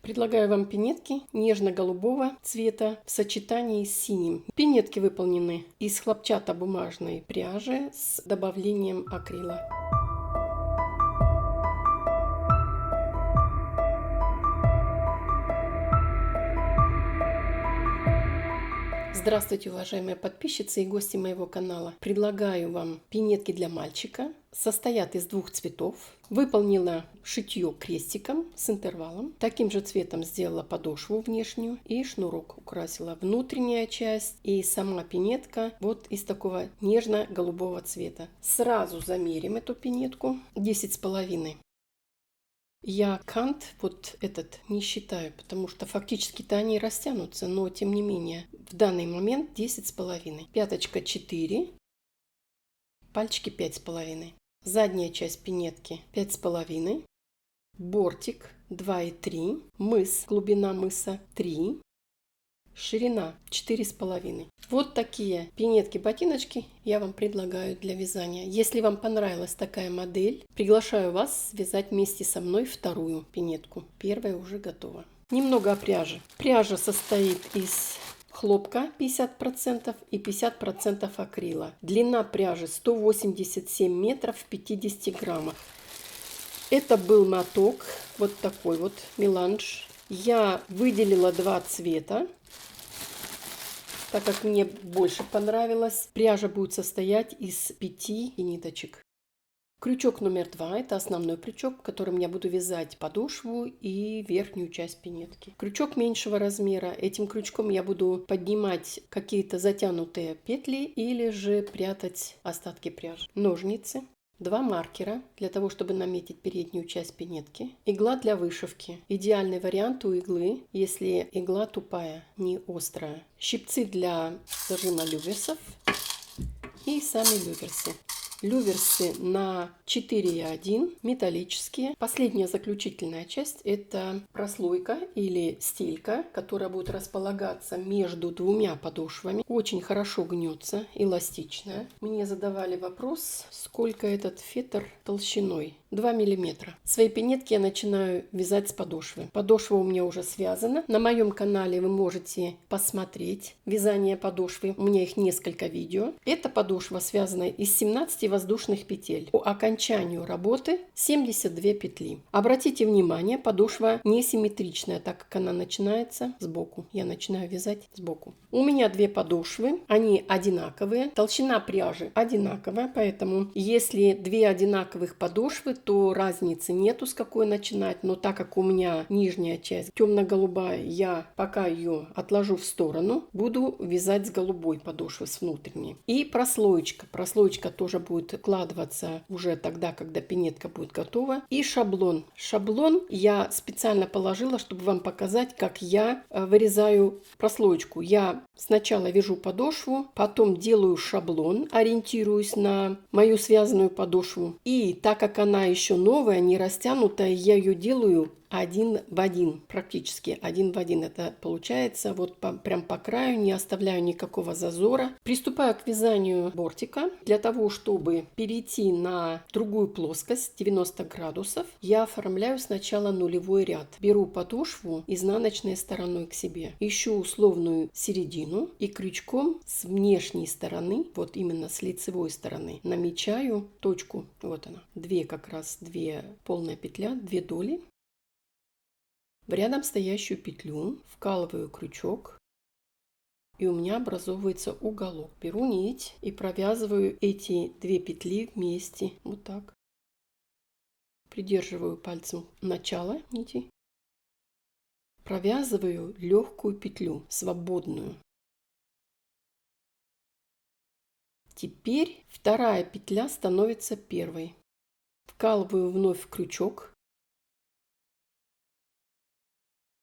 Предлагаю вам пинетки нежно-голубого цвета в сочетании с синим. Пинетки выполнены из хлопчатобумажной пряжи с добавлением акрила. Здравствуйте, уважаемые подписчицы и гости моего канала. Предлагаю вам пинетки для мальчика. Состоят из двух цветов. Выполнила шитье крестиком с интервалом. Таким же цветом сделала подошву внешнюю и шнурок украсила. Внутренняя часть и сама пинетка вот из такого нежно-голубого цвета. Сразу замерим эту пинетку. 10,5. Я кант вот этот не считаю, потому что фактически-то они растянутся, но тем не менее в данный момент 10,5. Пяточка 4, пальчики 5,5. Задняя часть пинетки 5,5. Бортик 2,3. Мыс, глубина мыса 3. Ширина 4,5. Вот такие пинетки-ботиночки я вам предлагаю для вязания. Если вам понравилась такая модель, приглашаю вас связать вместе со мной вторую пинетку. Первая уже готова. Немного о пряже. Пряжа состоит из хлопка 50% и 50% акрила. Длина пряжи 187 метров в 50 граммах. Это был моток, вот такой вот меланж. Я выделила два цвета, так как мне больше понравилось. Пряжа будет состоять из 5 ниточек. Крючок номер 2 – это основной крючок, которым я буду вязать подошву и верхнюю часть пинетки. Крючок меньшего размера. Этим крючком я буду поднимать какие-то затянутые петли или же прятать остатки пряжи. Ножницы. 2 маркера для того, чтобы наметить переднюю часть пинетки. Игла для вышивки. Идеальный вариант у иглы, если игла тупая, не острая. Щипцы для зажима люверсов и сами люверсы. Люверсы на 4,1, металлические. Последняя заключительная часть – это прослойка или стелька, которая будет располагаться между двумя подошвами. Очень хорошо гнется, эластичная. Мне задавали вопрос, сколько этот фетр толщиной. 2 мм. Свои пинетки я начинаю вязать с подошвы. Подошва у меня уже связана. На моем канале вы можете посмотреть вязание подошвы. У меня их несколько видео. Эта подошва связана из 17 воздушных петель. По окончанию работы 72 петли. Обратите внимание, подошва несимметричная, так как она начинается сбоку. Я начинаю вязать сбоку. У меня две подошвы. Они одинаковые. Толщина пряжи одинаковая, поэтому если две одинаковых подошвы, то разницы нету, с какой начинать. Но так как у меня нижняя часть темно-голубая, я пока ее отложу в сторону, буду вязать с голубой подошвы, с внутренней. И прослоечка. Прослоечка тоже будет укладываться уже тогда, когда пинетка будет готова. И шаблон. Шаблон я специально положила, чтобы вам показать, как я вырезаю прослоечку. Я сначала вяжу подошву, потом делаю шаблон, ориентируюсь на мою связанную подошву. И так как она еще новая, не растянутая, я ее делаю один в один, практически один в один. Это получается вот прям по краю, не оставляю никакого зазора. Приступаю к вязанию бортика. Для того, чтобы перейти на другую плоскость 90 градусов, я оформляю сначала нулевой ряд. Беру подошву изнаночной стороной к себе, ищу условную середину и крючком с внешней стороны, вот именно с лицевой стороны, намечаю точку. Вот она. Как раз 2 полная петля, 2 доли. В рядом стоящую петлю вкалываю крючок, и у меня образовывается уголок. Беру нить и провязываю эти 2 петли вместе. Вот так. Придерживаю пальцем начало нити. Провязываю легкую петлю, свободную. Теперь вторая петля становится первой. Вкалываю вновь в крючок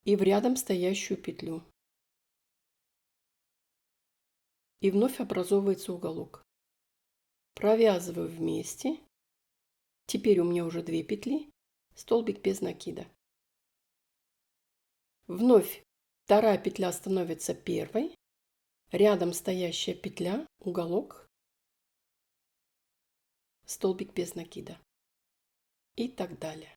и в рядом стоящую петлю. И вновь образовывается уголок. Провязываю вместе. Теперь у меня уже 2 петли, столбик без накида. Вновь вторая петля становится первой. Рядом стоящая петля, уголок, столбик без накида. И так далее.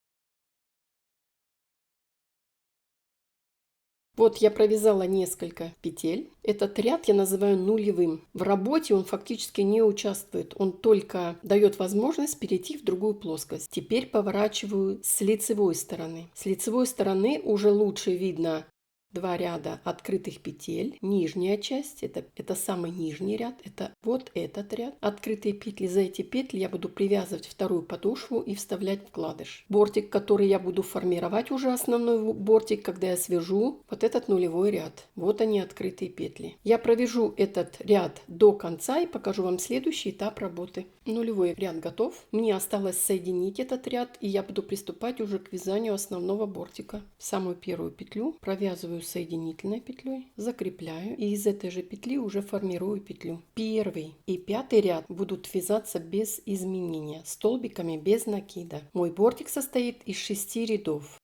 Вот я провязала несколько петель. Этот ряд я называю нулевым. В работе он фактически не участвует. Он только дает возможность перейти в другую плоскость. Теперь поворачиваю с лицевой стороны. С лицевой стороны уже лучше видно два ряда открытых петель. Нижняя часть, это самый нижний ряд, это вот этот ряд. Открытые петли, за эти петли я буду привязывать вторую подошву и вставлять вкладыш. Бортик, который я буду формировать, уже основной бортик, когда я свяжу вот этот нулевой ряд. Вот они, открытые петли. Я провяжу этот ряд до конца и покажу вам следующий этап работы. Нулевой ряд готов. Мне осталось соединить этот ряд, и я буду приступать уже к вязанию основного бортика. Самую первую петлю провязываю соединительной петлей, закрепляю, и из этой же петли уже формирую петлю. Первый и пятый ряд будут вязаться без изменения, столбиками без накида. Мой бортик состоит из 6 рядов.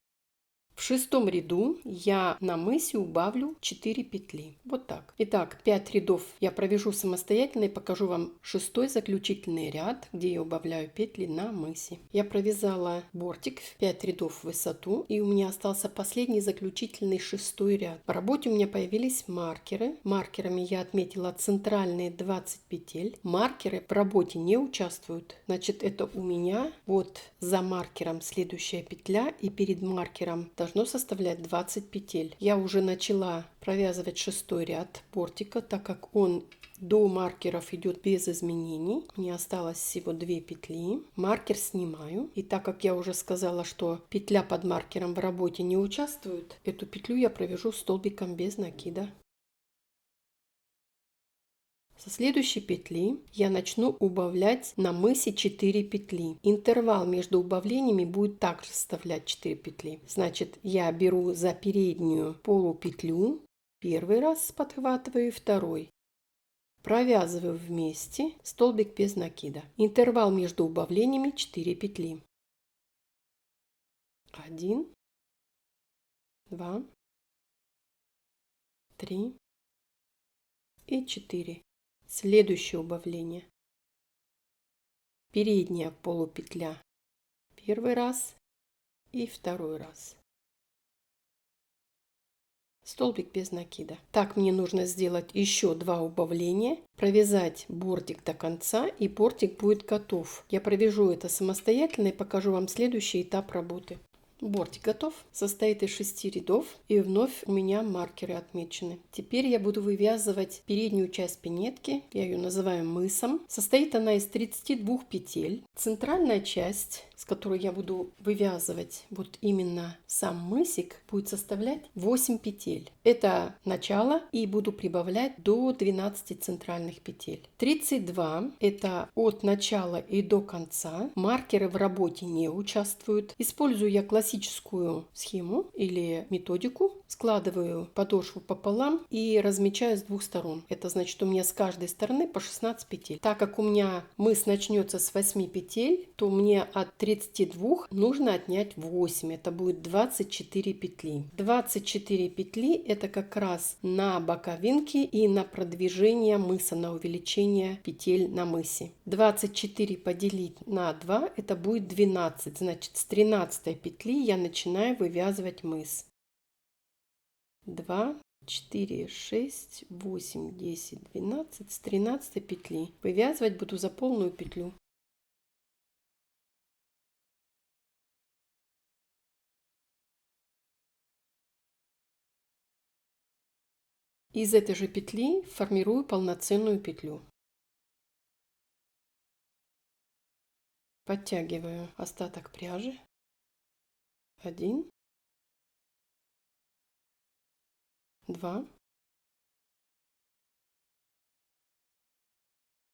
В шестом ряду я на мысе убавлю 4 петли. Вот так. Итак, 5 рядов я провяжу самостоятельно и покажу вам шестой заключительный ряд, где я убавляю петли на мысе. Я провязала бортик в 5 рядов в высоту, и у меня остался последний заключительный шестой ряд. В работе у меня появились маркеры. Маркерами я отметила центральные 20 петель. Маркеры в работе не участвуют. Значит, это у меня вот за маркером следующая петля, и перед маркером должно составлять 20 петель. Я уже начала провязывать шестой ряд бортика, так как он до маркеров идет без изменений. Мне осталось всего 2 петли. Маркер снимаю. И так как я уже сказала, что петля под маркером в работе не участвует, эту петлю я провяжу столбиком без накида. Со следующей петли я начну убавлять на мысе 4 петли. Интервал между убавлениями будет также составлять 4 петли. Значит, я беру за переднюю полупетлю, первый раз подхватываю, второй. Провязываю вместе столбик без накида. Интервал между убавлениями 4 петли. 1, 2, 3 и 4. Следующее убавление. Передняя полупетля первый раз и второй раз. Столбик без накида. Так мне нужно сделать еще 2 убавления, провязать бортик до конца, и бортик будет готов. Я провяжу это самостоятельно и покажу вам следующий этап работы. Бортик готов, состоит из 6 рядов, и вновь у меня маркеры отмечены. Теперь я буду вывязывать переднюю часть пинетки, я ее называю мысом. Состоит она из 32 петель. Центральная часть, с которой я буду вывязывать вот именно сам мысик, будет составлять 8 петель. Это начало, и буду прибавлять до 12 центральных петель. 32 это от начала и до конца. Маркеры в работе не участвуют. Использую я классическую схему или методику. Складываю подошву пополам и размечаю с двух сторон. Это значит, у меня с каждой стороны по 16 петель. Так как у меня мыс начнется с 8 петель, то мне от 32 нужно отнять 8. Это будет 24 петли. 24 петли это как раз на боковинки и на продвижение мыса, на увеличение петель на мысе. 24 поделить на 2 это будет 12. Значит, с 13 петли я начинаю вывязывать мыс. 2, 4, 6, 8, 10, 12, с 13 петли. Вывязывать буду за полную петлю. Из этой же петли формирую полноценную петлю. Подтягиваю остаток пряжи. 1, 2.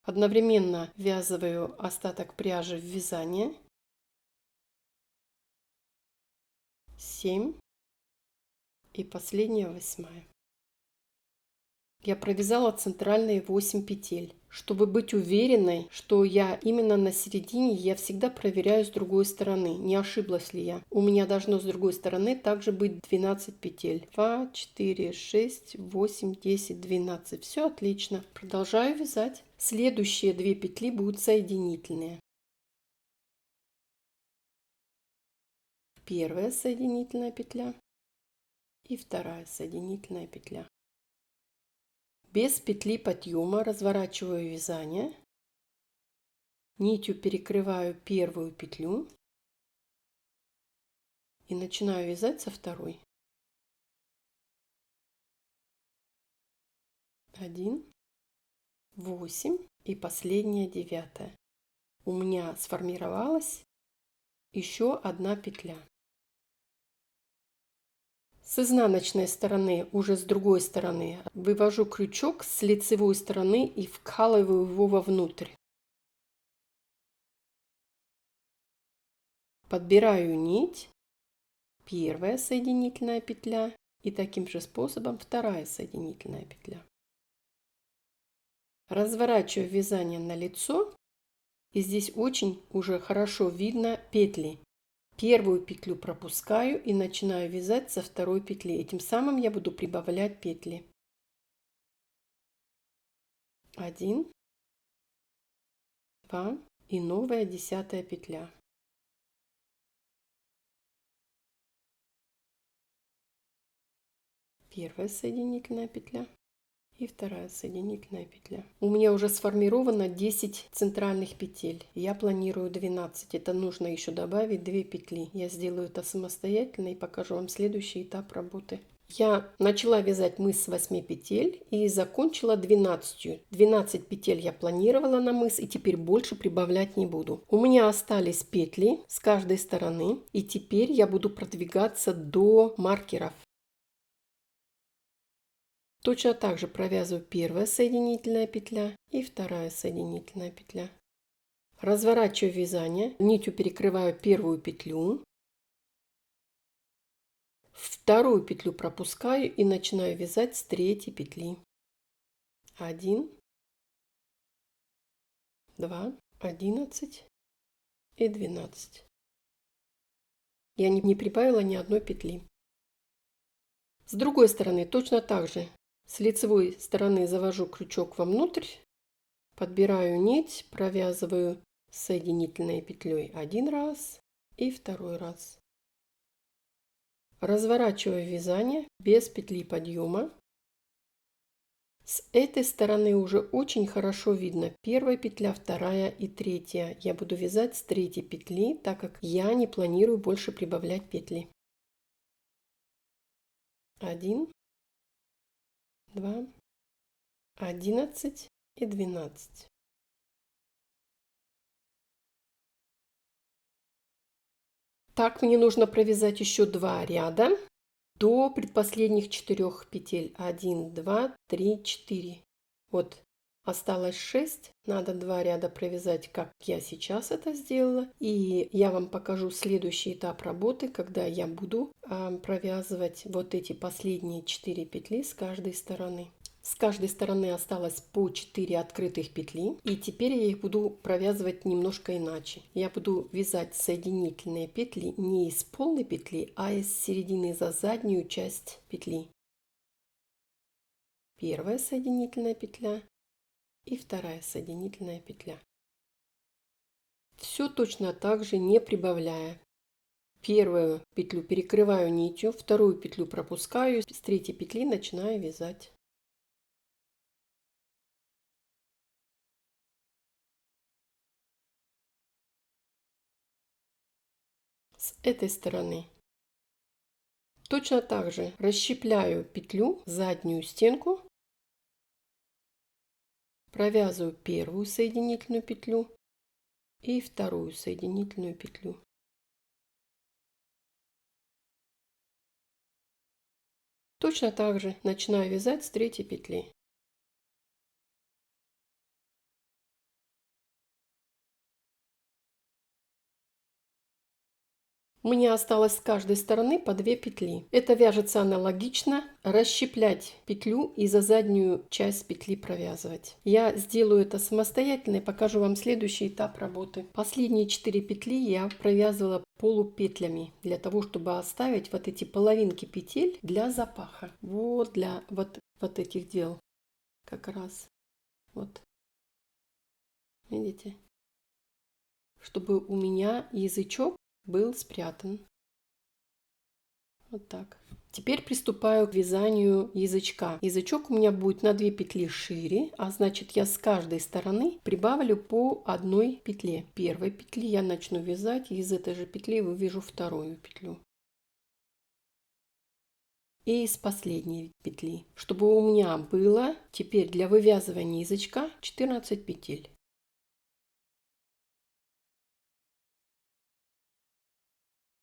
Одновременно ввязываю остаток пряжи в вязание. 7 и последняя 8. Я провязала центральные 8 петель. Чтобы быть уверенной, что я именно на середине, я всегда проверяю с другой стороны, не ошиблась ли я. У меня должно с другой стороны также быть 12 петель. 2, 4, 6, 8, 10, 12. Все отлично. Продолжаю вязать. Следующие 2 петли будут соединительные. Первая соединительная петля. и вторая соединительная петля. Без петли подъема разворачиваю вязание, нитью перекрываю первую петлю и начинаю вязать со второй. 1, 8 и последняя 9. У меня сформировалась еще одна петля. С изнаночной стороны, уже с другой стороны, вывожу крючок с лицевой стороны и вкалываю его вовнутрь. Подбираю нить, первая соединительная петля и таким же способом вторая соединительная петля. Разворачиваю вязание на лицо, и здесь очень уже хорошо видно петли. Первую петлю пропускаю и начинаю вязать со второй петли. Этим самым я буду прибавлять петли. 1, 2 и новая 10-я петля. Первая соединительная петля и вторая соединительная петля. У меня уже сформировано 10 центральных петель. Я планирую 12. Это нужно еще добавить 2 петли. Я сделаю это самостоятельно и покажу вам следующий этап работы. Я начала вязать мыс с 8 петель и закончила 12. 12 петель я планировала на мыс, и теперь больше прибавлять не буду. У меня остались петли с каждой стороны, и теперь я буду продвигаться до маркеров. Точно так же провязываю первая соединительная петля и вторая соединительная петля. Разворачиваю вязание, нитью перекрываю первую петлю, вторую петлю пропускаю и начинаю вязать с третьей петли. 1, 2, 11 и 12. Я не прибавила ни одной петли. С другой стороны точно так же. С лицевой стороны завожу крючок вовнутрь, подбираю нить, провязываю соединительной петлей один раз и второй раз. Разворачиваю вязание без петли подъема. С этой стороны уже очень хорошо видно первая петля, вторая и третья. Я буду вязать с третьей петли, так как я не планирую больше прибавлять петли. 1, 2, 11 и 12. Так, мне нужно провязать еще 2 ряда до предпоследних 4 петель. 1, 2, 3, 4. Вот осталось 6. Надо 2 ряда провязать, как я сейчас это сделала. И я вам покажу следующий этап работы, когда я буду провязывать вот эти последние 4 петли с каждой стороны. С каждой стороны осталось по 4 открытых петли. И теперь я их буду провязывать немножко иначе. Я буду вязать соединительные петли не из полной петли, а из середины за заднюю часть петли. Первая соединительная петля и вторая соединительная петля. Все точно так же, не прибавляя. Первую петлю перекрываю нитью, вторую петлю пропускаю, с третьей петли начинаю вязать. С этой стороны точно так же расщепляю петлю, заднюю стенку, провязываю первую соединительную петлю и вторую соединительную петлю. Точно так же начинаю вязать с третьей петли. У меня осталось с каждой стороны по 2 петли. Это вяжется аналогично. Расщеплять петлю и за заднюю часть петли провязывать. Я сделаю это самостоятельно и покажу вам следующий этап работы. Последние 4 петли я провязывала полупетлями для того, чтобы оставить вот эти половинки петель для запаха. Вот для вот этих дел как раз. Вот. Видите? Чтобы у меня язычок был спрятан. Вот так. Теперь приступаю к вязанию язычка. Язычок у меня будет на 2 петли шире, а значит я с каждой стороны прибавлю по одной петле. Первой петли я начну вязать, и из этой же петли вывяжу вторую петлю. И из последней петли, чтобы у меня было теперь для вывязывания язычка 14 петель.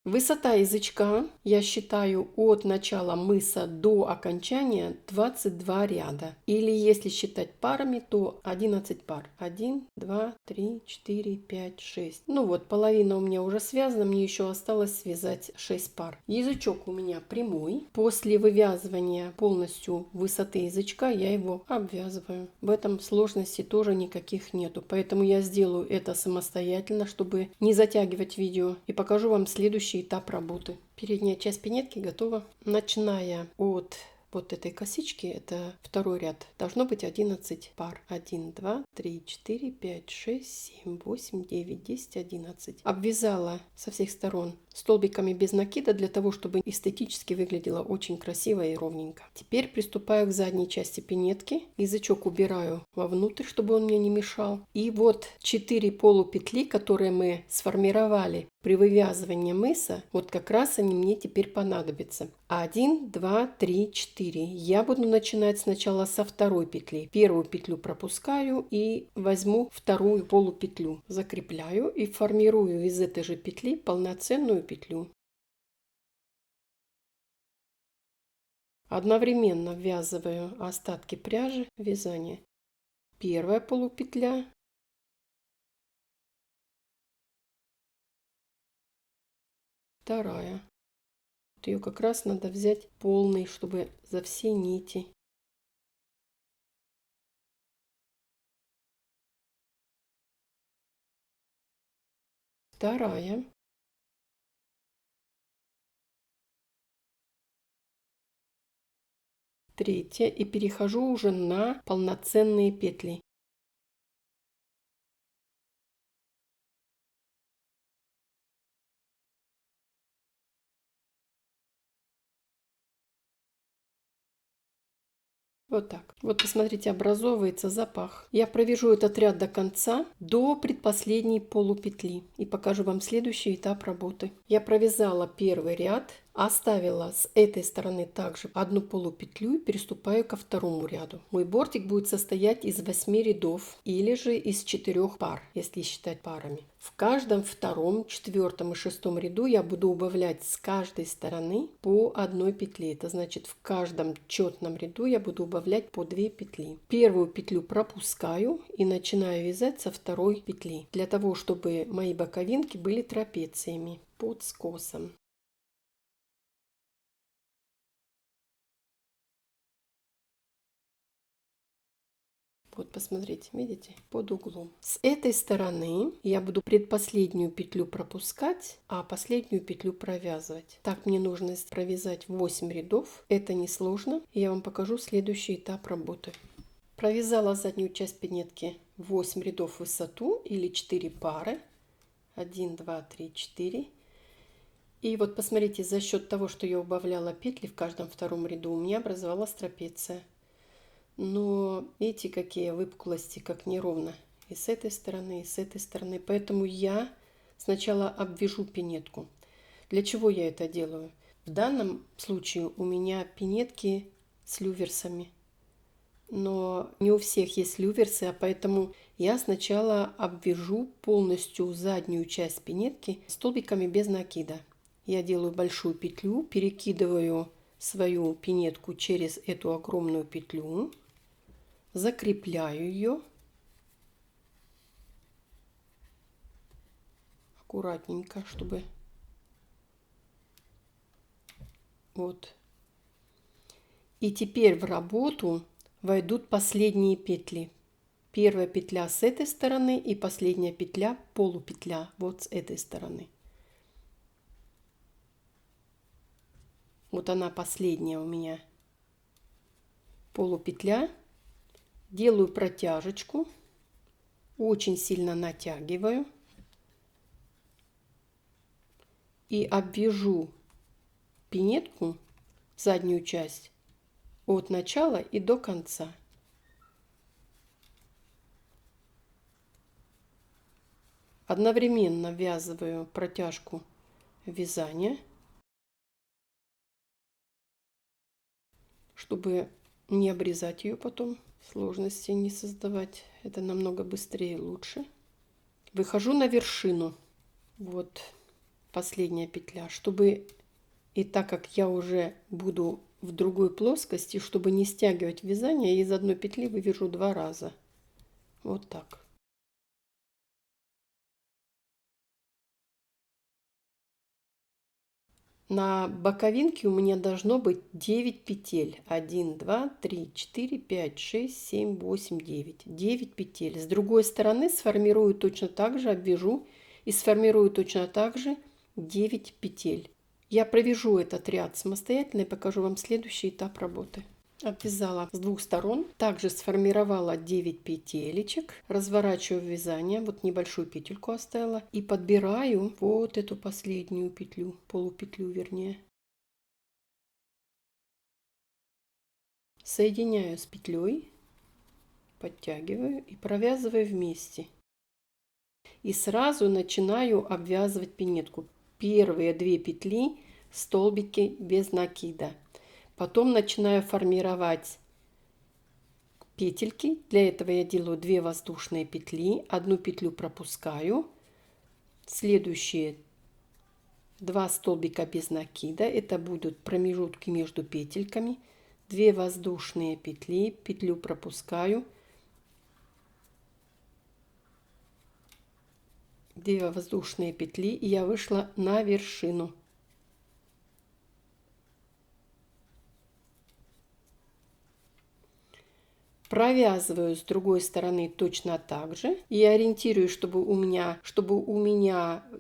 Высота язычка я считаю от начала мыса до окончания 22 ряда. Или если считать парами, то 11 пар. 1, 2, 3, 4, 5, 6. Ну вот, половина у меня уже связана, мне еще осталось связать 6 пар. Язычок у меня прямой. После вывязывания полностью высоты язычка я его обвязываю. В этом сложности тоже никаких нету. Поэтому я сделаю это самостоятельно, чтобы не затягивать видео. И покажу вам следующий этап работы. Передняя часть пинетки готова. Начиная от вот этой косички, это второй ряд, должно быть 11 пар. 1, 2, 3, 4, 5, 6, 7, 8, 9, 10, 11. Обвязала со всех сторон столбиками без накида, для того, чтобы эстетически выглядело очень красиво и ровненько. Теперь приступаю к задней части пинетки. Язычок убираю вовнутрь, чтобы он мне не мешал. И вот 4 полупетли, которые мы сформировали при вывязывании мыса, вот как раз они мне теперь понадобятся. 1, 2, 3, 4. Я буду начинать сначала со второй петли. Первую петлю пропускаю и возьму вторую полупетлю. Закрепляю и формирую из этой же петли полноценную петлю. Одновременно ввязываю остатки пряжи в вязание. Первая полупетля. Вторая. Вот ее как раз надо взять полный, чтобы за все нити. Вторая. Третья. И перехожу уже на полноценные петли. Вот так. Вот посмотрите, образовывается запах. Я провяжу этот ряд до конца, до предпоследней полупетли. И покажу вам следующий этап работы. Я провязала первый ряд, оставила с этой стороны также одну полупетлю и переступаю ко второму ряду. Мой бортик будет состоять из 8 рядов или же из 4 пар, если считать парами. В каждом втором, четвертом и шестом ряду я буду убавлять с каждой стороны по одной петле. Это значит, в каждом четном ряду я буду убавлять по 2 петли. Первую петлю пропускаю и начинаю вязать со второй петли, для того, чтобы мои боковинки были трапециями под скосом. Вот посмотрите, видите, под углом. С этой стороны я буду предпоследнюю петлю пропускать, а последнюю петлю провязывать. Так мне нужно провязать 8 рядов. Это несложно. Я вам покажу следующий этап работы. Провязала заднюю часть пинетки 8 рядов в высоту или 4 пары. 1, 2, 3, 4. И вот посмотрите, за счет того, что я убавляла петли в каждом втором ряду, у меня образовалась трапеция. Но видите, какие выпуклости, как неровно. И с этой стороны, и с этой стороны. Поэтому я сначала обвяжу пинетку. Для чего я это делаю? В данном случае у меня пинетки с люверсами. Но не у всех есть люверсы, а поэтому я сначала обвяжу полностью заднюю часть пинетки столбиками без накида. Я делаю большую петлю, перекидываю свою пинетку через эту огромную петлю. Закрепляю ее аккуратненько, чтобы вот. И теперь в работу войдут последние петли. Первая петля с этой стороны и последняя петля полупетля вот с этой стороны. Вот она последняя у меня полупетля. Делаю протяжечку, очень сильно натягиваю и обвяжу пинетку заднюю часть от начала и до конца. Одновременно ввязываю протяжку вязания, чтобы не обрезать ее потом, сложности не создавать. Это намного быстрее и лучше. Выхожу на вершину. Вот последняя петля, чтобы, и так как я уже буду в другой плоскости, чтобы не стягивать вязание, из одной петли вывяжу 2 раза. Вот так. На боковинке у меня должно быть 9 петель. 1, 2, 3, 4, 5, 6, 7, 8, 9. 9 петель. С другой стороны сформирую точно так же, обвяжу и сформирую точно так же 9 петель. Я провяжу этот ряд самостоятельно и покажу вам следующий этап работы. Обвязала с 2 сторон, также сформировала 9 петелечек, разворачиваю вязание, вот небольшую петельку оставила и подбираю вот эту последнюю петлю, полупетлю вернее. Соединяю с петлей, подтягиваю и провязываю вместе. И сразу начинаю обвязывать пинетку. Первые 2 петли столбики без накида. Потом начинаю формировать петельки. Для этого я делаю 2 воздушные петли, одну петлю пропускаю, следующие 2 столбика без накида, это будут промежутки между петельками, 2 воздушные петли, петлю пропускаю, 2 воздушные петли, и я вышла на вершину. Провязываю с другой стороны точно так же и ориентирую, чтобы у меня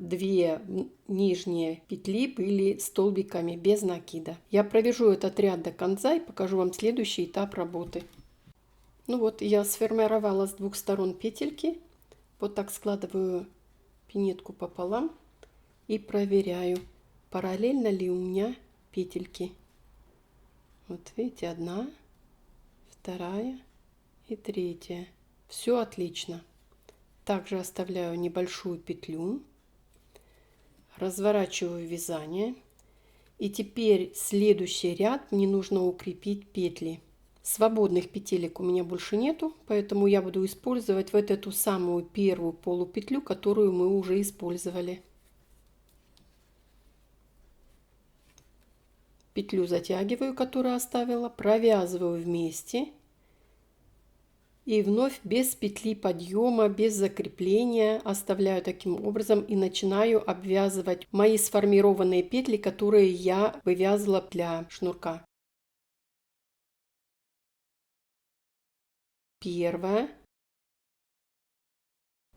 2 нижние петли были столбиками без накида. Я провяжу этот ряд до конца и покажу вам следующий этап работы. Ну вот, я сформировала с 2 сторон петельки. Вот так складываю пинетку пополам и проверяю, параллельно ли у меня петельки. Вот видите, 1, 2 и 3. Все отлично. Также оставляю небольшую петлю, разворачиваю вязание. И теперь следующий ряд мне нужно укрепить петли. Свободных петелек у меня больше нету, поэтому я буду использовать вот эту самую первую полупетлю, которую мы уже использовали. Петлю затягиваю, которую оставила, провязываю вместе. И вновь без петли подъема, без закрепления оставляю таким образом и начинаю обвязывать мои сформированные петли, которые я вывязывала для шнурка. Первая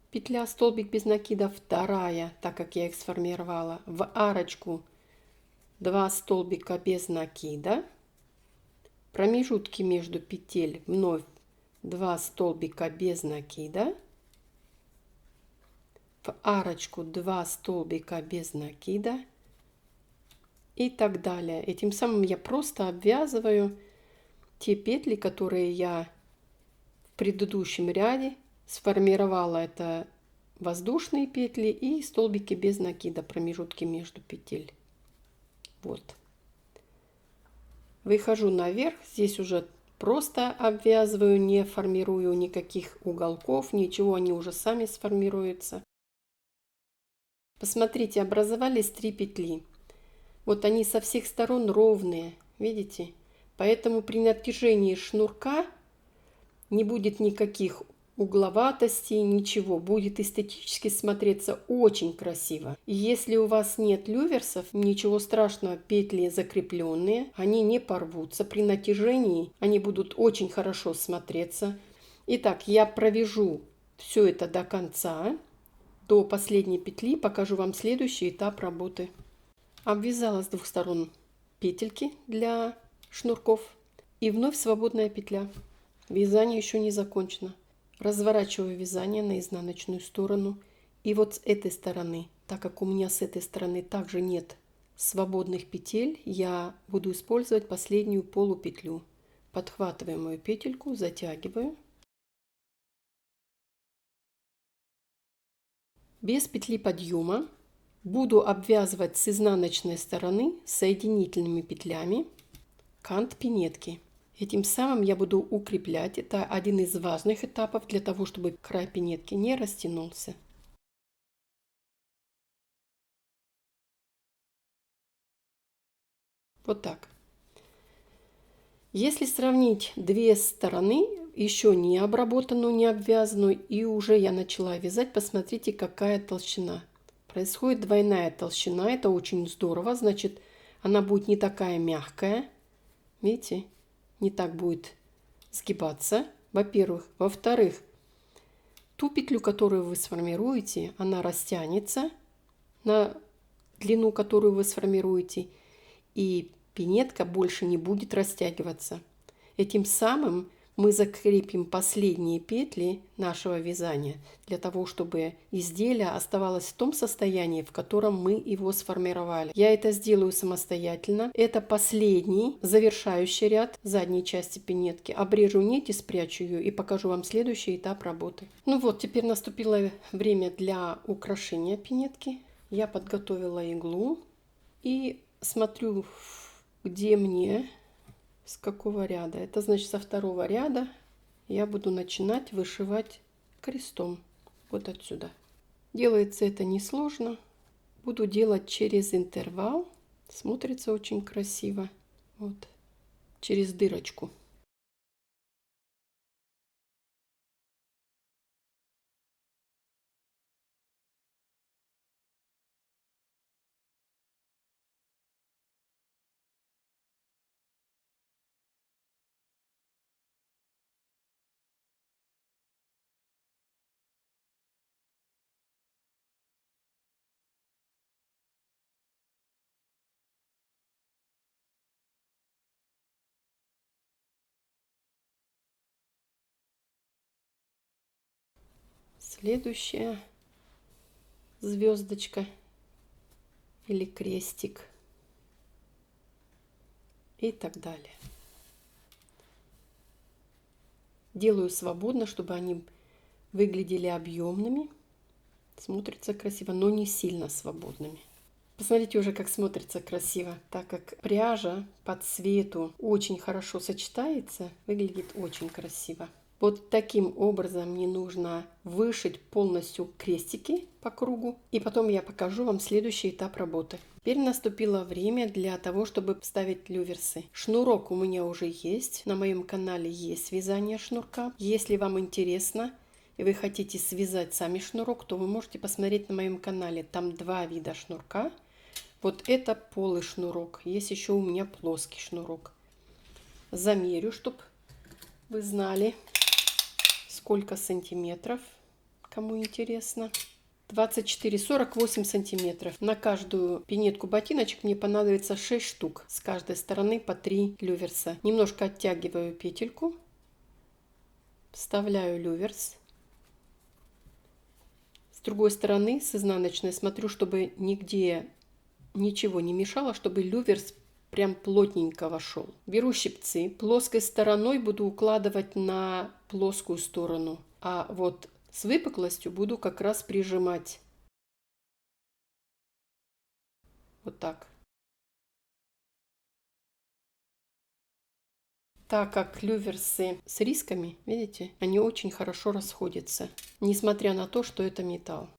петля, столбик без накида, вторая, так как я их сформировала, в арочку 2 столбика без накида, промежутки между петель вновь 2 столбика без накида, в арочку 2 столбика без накида и так далее. Этим самым я просто обвязываю те петли, которые я в предыдущем ряде сформировала. Это воздушные петли и столбики без накида, промежутки между петель. Вот. Выхожу наверх, здесь уже просто обвязываю, не формирую никаких уголков, ничего, они уже сами сформируются. Посмотрите, образовались 3 петли. Вот они со всех сторон ровные, видите? Поэтому при натяжении шнурка не будет никаких угловатостей, ничего. Будет эстетически смотреться очень красиво. И если у вас нет люверсов, ничего страшного, петли закрепленные, они не порвутся. При натяжении они будут очень хорошо смотреться. Итак, я провяжу все это до конца, до последней петли, покажу вам следующий этап работы. Обвязала с 2 сторон петельки для шнурков и вновь свободная петля. Вязание еще не закончено. Разворачиваю вязание на изнаночную сторону. И вот с этой стороны, так как у меня с этой стороны также нет свободных петель я буду использовать последнюю полупетлю. Подхватываю мою петельку, затягиваю. Без петли подъема буду обвязывать с изнаночной стороны соединительными петлями кант пинетки. Этим самым я буду укреплять. Это один из важных этапов для того, чтобы край пинетки не растянулся. Вот так. Если сравнить две стороны, еще не обработанную, не обвязанную, и уже я начала вязать, посмотрите, какая толщина. Происходит двойная толщина, это очень здорово, значит, она будет не такая мягкая, видите, не так будет сгибаться, во-первых. Во-вторых, ту петлю, которую вы сформируете, она растянется на длину, которую вы сформируете, и пинетка больше не будет растягиваться. Этим самым мы закрепим последние петли нашего вязания для того, чтобы изделие оставалось в том состоянии, в котором мы его сформировали. Я это сделаю самостоятельно. Это последний завершающий ряд задней части пинетки. Обрежу нить и спрячу ее и покажу вам следующий этап работы. Ну вот, теперь наступило время для украшения пинетки. Я подготовила иглу и смотрю, где мне, с какого ряда. Это значит, со второго ряда я буду начинать вышивать крестом. Вот отсюда. Делается это несложно. Буду делать через интервал. Смотрится очень красиво. Вот. Через дырочку. Следующая звездочка или крестик и так далее. Делаю свободно, чтобы они выглядели объемными, смотрится красиво, но не сильно свободными. Посмотрите уже, как смотрится красиво, так как пряжа по цвету очень хорошо сочетается, выглядит очень красиво. Вот таким образом мне нужно вышить полностью крестики по кругу. И потом я покажу вам следующий этап работы. Теперь наступило время для того, чтобы вставить люверсы. Шнурок у меня уже есть. На моем канале есть вязание шнурка. Если вам интересно и вы хотите связать сами шнурок, то вы можете посмотреть на моем канале. Там два вида шнурка. Вот это полый шнурок. Есть еще у меня плоский шнурок. Замерю, чтобы вы знали, сколько сантиметров, кому интересно. 24-48 сантиметров. На каждую пинетку ботиночек мне понадобится 6 штук. С каждой стороны по 3 люверса. Немножко оттягиваю петельку. Вставляю люверс. С другой стороны, с изнаночной, смотрю, чтобы нигде ничего не мешало, чтобы люверс прям плотненько вошел. Беру щипцы, плоской стороной буду укладывать на плоскую сторону, а вот с выпуклостью буду как раз прижимать. Вот так. Так как люверсы с рисками, видите, они очень хорошо расходятся, несмотря на то, что это металл.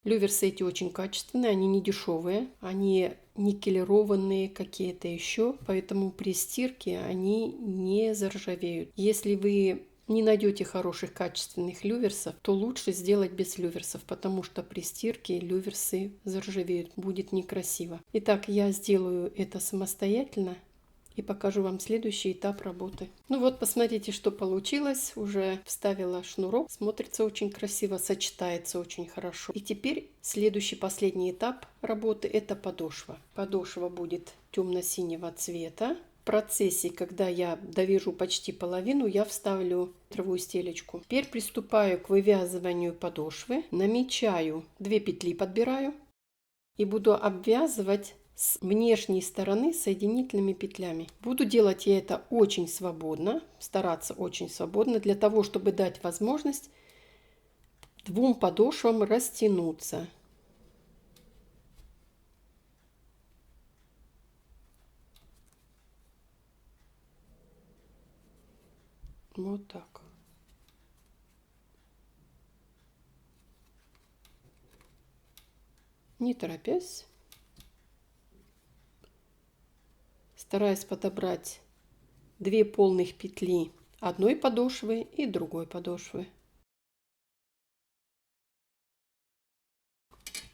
Люверсы эти очень качественные, они не дешевые, они никелированные какие-то еще, поэтому при стирке они не заржавеют. Если вы не найдете хороших качественных люверсов, то лучше сделать без люверсов, потому что при стирке люверсы заржавеют, будет некрасиво. Итак, я сделаю это самостоятельно и покажу вам следующий этап работы. Ну вот, посмотрите, что получилось. Уже вставила шнурок. Смотрится очень красиво, сочетается очень хорошо. И теперь следующий, последний этап работы – это подошва. Подошва будет темно-синего цвета. В процессе, когда я довяжу почти половину, я вставлю метровую стелечку. Теперь приступаю к вывязыванию подошвы. Намечаю 2 петли, подбираю. и буду обвязывать с внешней стороны соединительными петлями. Буду делать я это очень свободно, стараться очень свободно, для того, чтобы дать возможность двум подошвам растянуться. Вот так. Не торопясь, стараюсь подобрать 2 полных петли одной подошвы и другой подошвы.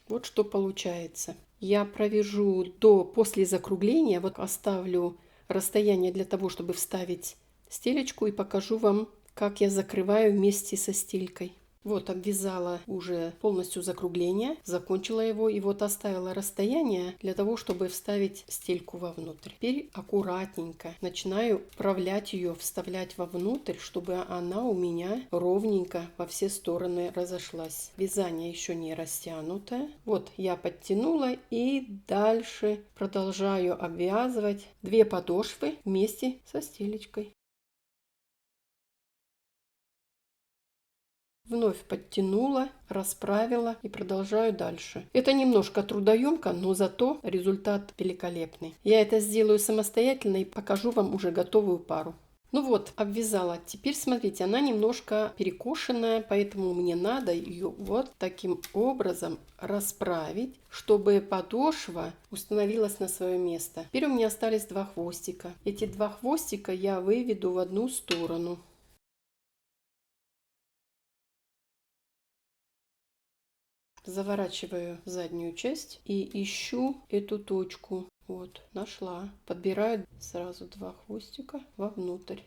Вот что получается. Я провяжу после закругления, вот оставлю расстояние для того, чтобы вставить стелечку, и покажу вам, как я закрываю вместе со стелькой. Вот обвязала уже полностью закругление, закончила его, и вот оставила расстояние для того, чтобы вставить стельку вовнутрь. Теперь аккуратненько начинаю вправлять ее, вставлять вовнутрь, чтобы она у меня ровненько во все стороны разошлась. Вязание еще не растянутое. Вот я подтянула и дальше продолжаю обвязывать 2 подошвы вместе со стелечкой. Вновь подтянула, расправила и продолжаю дальше. Это немножко трудоемко, но зато результат великолепный. Я это сделаю самостоятельно и покажу вам уже готовую пару. Ну вот, обвязала. Теперь смотрите, она немножко перекошенная, поэтому мне надо ее вот таким образом расправить, чтобы подошва установилась на свое место. Теперь у меня остались 2 хвостика. Эти 2 хвостика я выведу в одну сторону. Заворачиваю заднюю часть и ищу эту точку. Вот, нашла. Подбираю сразу 2 хвостика вовнутрь.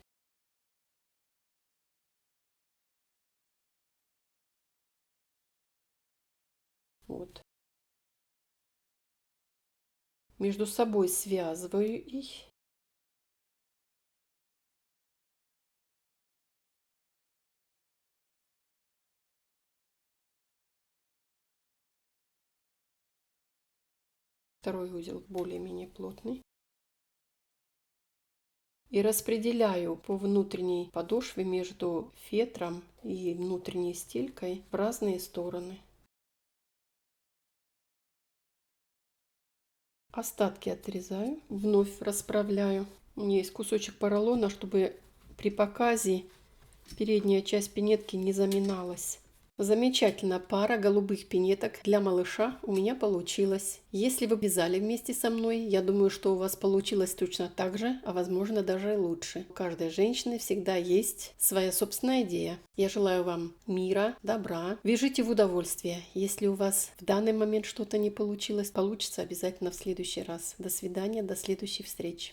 Вот. Между собой связываю их. Второй узел более-менее плотный. И распределяю по внутренней подошве между фетром и внутренней стелькой в разные стороны. Остатки отрезаю, вновь расправляю. У меня есть кусочек поролона, чтобы при показе передняя часть пинетки не заминалась. Замечательно, пара голубых пинеток для малыша у меня получилась. Если вы вязали вместе со мной, я думаю, что у вас получилось точно так же, а возможно даже и лучше. У каждой женщины всегда есть своя собственная идея. Я желаю вам мира, добра. Вяжите в удовольствие. Если у вас в данный момент что-то не получилось, получится обязательно в следующий раз. До свидания, до следующей встречи.